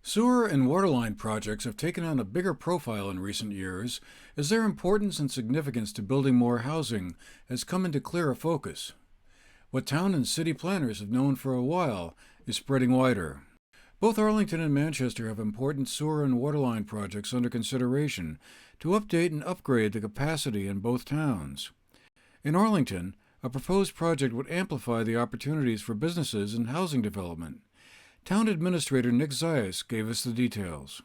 Sewer and waterline projects have taken on a bigger profile in recent years as their importance and significance to building more housing has come into clearer focus. What town and city planners have known for a while is spreading wider. Both Arlington and Manchester have important sewer and waterline projects under consideration to update and upgrade the capacity in both towns. In Arlington, a proposed project would amplify the opportunities for businesses and housing development. Town Administrator Nick Zayas gave us the details.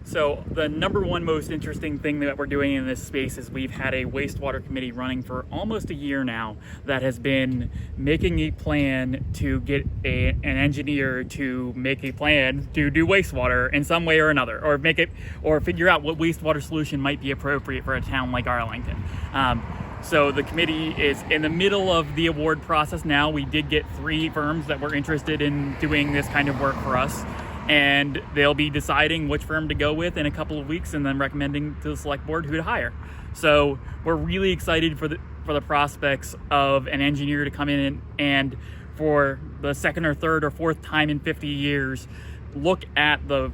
So the number one most interesting thing that we're doing in this space is we've had a Wastewater Committee running for almost a year now that has been making a plan to get an engineer to make a plan to do wastewater in some way or another, or figure out what wastewater solution might be appropriate for a town like Arlington. So the committee is in the middle of the award process now. We did get 3 firms that were interested in doing this kind of work for us, and they'll be deciding which firm to go with in a couple of weeks and then recommending to the select board who to hire. So we're really excited for the prospects of an engineer to come in and for the second or third or fourth time in 50 years look at the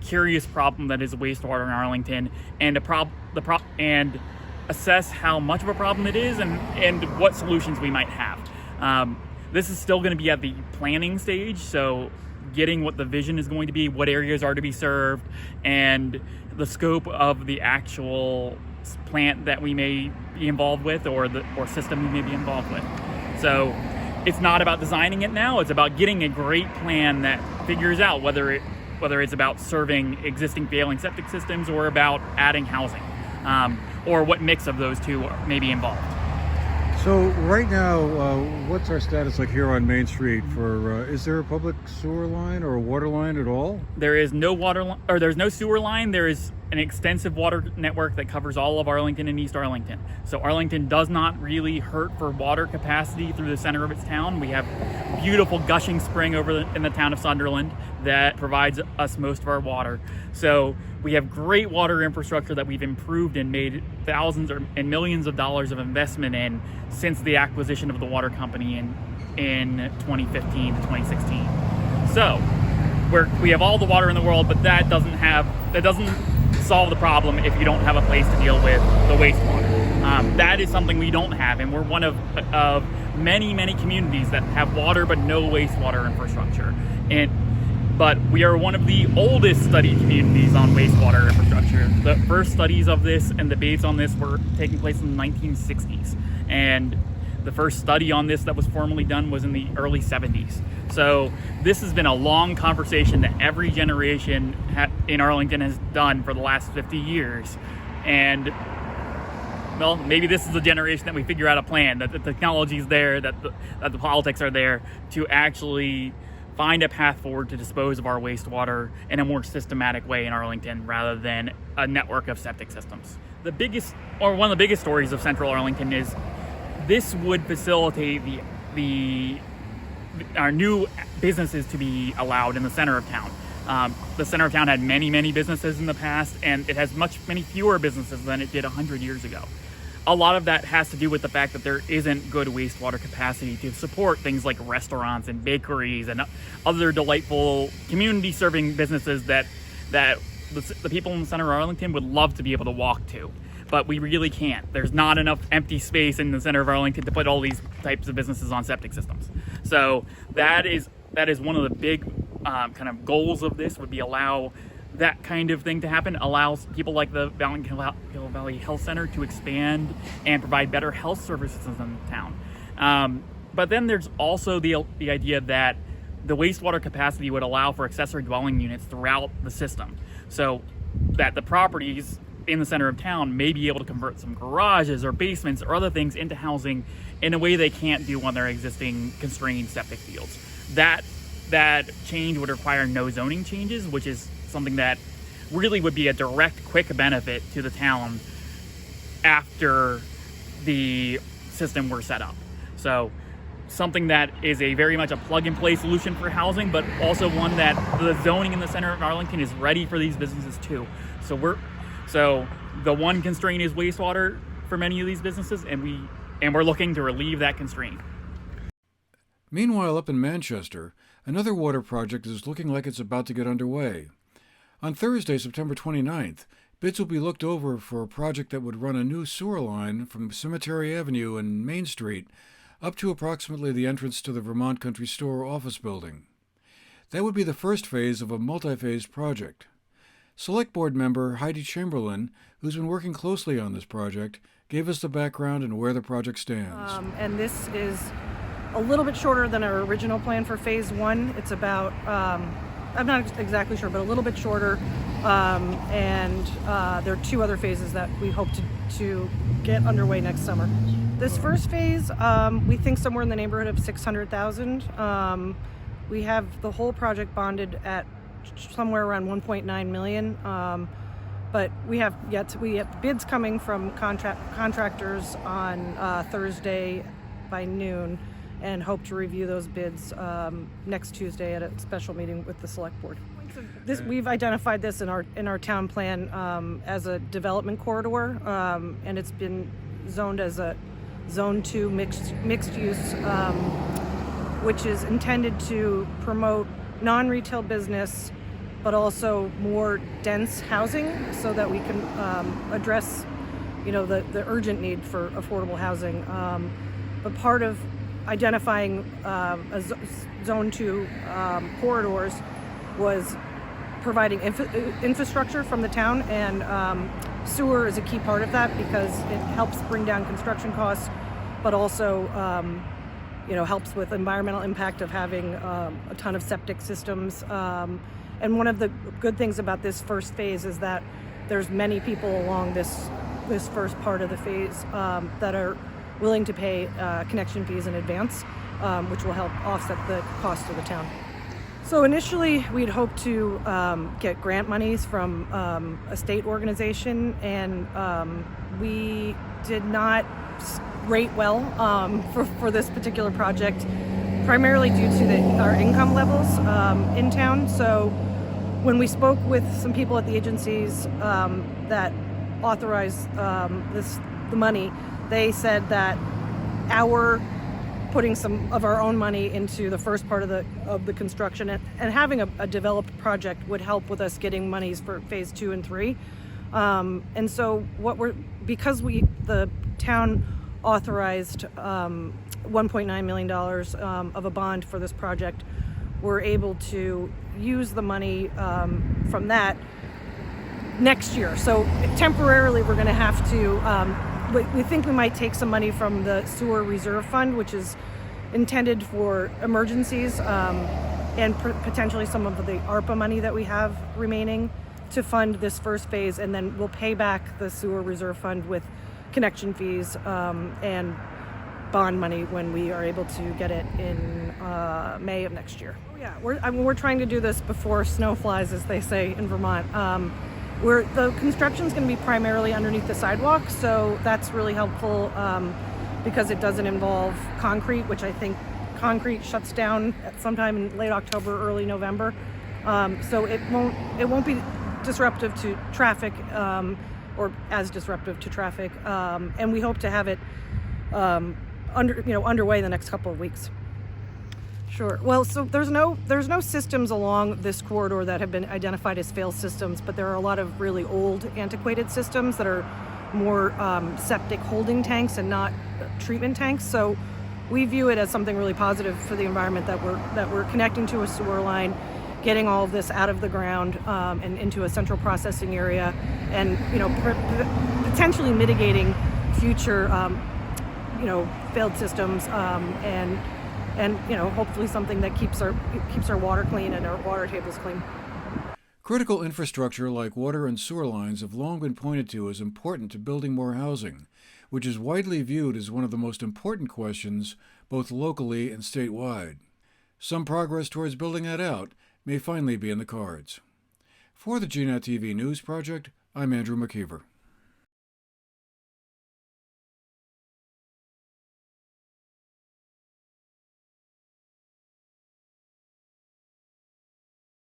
curious problem that is wastewater in Arlington and and assess how much of a problem it is and what solutions we might have. This is still going to be at the planning stage, so getting what the vision is going to be, what areas are to be served, and the scope of the actual plant that we may be involved with or system we may be involved with. So it's not about designing it now, it's about getting a great plan that figures out whether it's about serving existing failing septic systems or about adding housing. Or what mix of those two may be involved. So right now, what's our status like here on Main Street for, is there a public sewer line or a water line at all? There is no there's no sewer line. There is an extensive water network that covers all of Arlington and East Arlington. So Arlington does not really hurt for water capacity through the center of its town. We have beautiful gushing spring in the town of Sunderland that provides us most of our water. So we have great water infrastructure that we've improved and made thousands and millions of dollars of investment in since the acquisition of the water company in 2015 to 2016. So we have all the water in the world, but that doesn't solve the problem if you don't have a place to deal with the wastewater. That is something we don't have, and we're one of many communities that have water but no wastewater infrastructure. But we are one of the oldest studied communities on wastewater infrastructure. The first studies of this and debates on this were taking place in the 1960s. And the first study on this that was formally done was in the early 70s. So this has been a long conversation that every generation in Arlington has done for the last 50 years. And well, maybe this is the generation that we figure out a plan, that the technology is there, that the politics are there to actually find a path forward to dispose of our wastewater in a more systematic way in Arlington rather than a network of septic systems. One of the biggest stories of Central Arlington is this would facilitate our new businesses to be allowed in the center of town. The center of town had many businesses in the past, and it has many fewer businesses than it did 100 years ago. A lot of that has to do with the fact that there isn't good wastewater capacity to support things like restaurants and bakeries and other delightful community-serving businesses that the people in the center of Arlington would love to be able to walk to. But we really can't. There's not enough empty space in the center of Arlington to put all these types of businesses on septic systems. So that is one of the big kind of goals of this, would be allow that kind of thing to happen, allows people like the Hill Valley Health Center to expand and provide better health services in the town. But then there's also the idea that the wastewater capacity would allow for accessory dwelling units throughout the system, so that the properties in the center of town may be able to convert some garages or basements or other things into housing in a way they can't do on their existing constrained septic fields. That change would require no zoning changes, which is something that really would be a direct, quick benefit to the town after the system were set up. So something that is very much a plug-and-play solution for housing, but also one that the zoning in the center of Arlington is ready for these businesses too. So the one constraint is wastewater for many of these businesses, and we're looking to relieve that constraint. Meanwhile, up in Manchester, another water project is looking like it's about to get underway. On Thursday, September 29th, bids will be looked over for a project that would run a new sewer line from Cemetery Avenue and Main Street up to approximately the entrance to the Vermont Country Store office building. That would be the first phase of a multi-phase project. Select Board member Heidi Chamberlain, who's been working closely on this project, gave us the background and where the project stands. And this is a little bit shorter than our original plan for phase one. It's about, I'm not exactly sure, but a little bit shorter. And there are two other phases that we hope to get underway next summer. This first phase, we think somewhere in the neighborhood of $600,000. We have the whole project bonded at somewhere around 1.9 million. But we have bids coming from contractors on Thursday by noon, and hope to review those bids next Tuesday at a special meeting with the Select Board. We've identified this in our town plan as a development corridor, and it's been zoned as a Zone 2 mixed use, which is intended to promote non-retail business, but also more dense housing, so that we can address, the urgent need for affordable housing. But part of identifying Zone 2 corridors was providing infrastructure from the town, and sewer is a key part of that because it helps bring down construction costs, but also helps with environmental impact of having a ton of septic systems. And one of the good things about this first phase is that there's many people along this first part of the phase that are willing to pay connection fees in advance, which will help offset the cost of the town. So initially, we'd hoped to get grant monies from a state organization, and we did not rate well for this particular project, primarily due to our income levels in town. So when we spoke with some people at the agencies that authorized the money, they said that our putting some of our own money into the first part of the construction and having a developed project would help with us getting monies for phase 2 and 3. And so because the town authorized $1.9 million of a bond for this project, we're able to use the money from that next year. So temporarily we're going to have to, we think we might take some money from the sewer reserve fund, which is intended for emergencies, and potentially some of the ARPA money that we have remaining to fund this first phase, and then we'll pay back the sewer reserve fund with connection fees and bond money when we are able to get it in May of next year. Yeah, we're trying to do this before snow flies, as they say in Vermont. The construction's going to be primarily underneath the sidewalk, so that's really helpful because it doesn't involve concrete, which I think concrete shuts down at sometime in late October, early November. So it won't be disruptive to traffic, or as disruptive to traffic, and we hope to have it underway in the next couple of weeks. Sure. Well, so there's no systems along this corridor that have been identified as failed systems, but there are a lot of really old, antiquated systems that are more septic holding tanks and not treatment tanks. So we view it as something really positive for the environment that we're connecting to a sewer line, getting all of this out of the ground and into a central processing area, and potentially mitigating future failed systems, and hopefully something that keeps our water clean and our water tables clean. Critical infrastructure like water and sewer lines have long been pointed to as important to building more housing, which is widely viewed as one of the most important questions both locally and statewide. Some progress towards building that out may finally be in the cards. For the GNAT-TV News Project, I'm Andrew McKeever.